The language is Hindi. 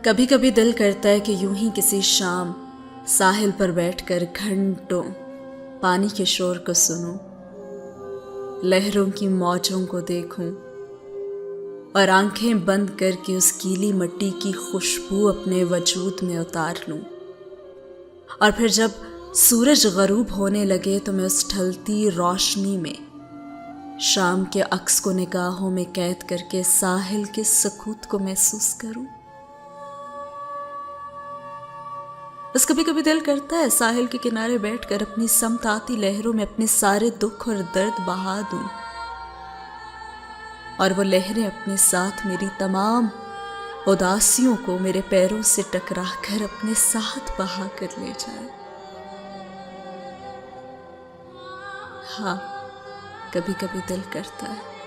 कभी कभी दिल करता है कि यूं ही किसी शाम साहिल पर बैठकर घंटों पानी के शोर को सुनूं, लहरों की मौजों को देखूं और आंखें बंद करके उस गीली मिट्टी की खुशबू अपने वजूद में उतार लूं। और फिर जब सूरज गरूब होने लगे तो मैं उस ढलती रोशनी में शाम के अक्स को निगाहों में कैद करके साहिल के सुकूत को महसूस करूं। बस कभी कभी दिल करता है साहिल के किनारे बैठकर अपनी समताती लहरों में अपने सारे दुख और दर्द बहा दूं और वो लहरें अपने साथ मेरी तमाम उदासियों को मेरे पैरों से टकरा कर अपने साथ बहा कर ले जाए। हाँ, कभी कभी दिल करता है।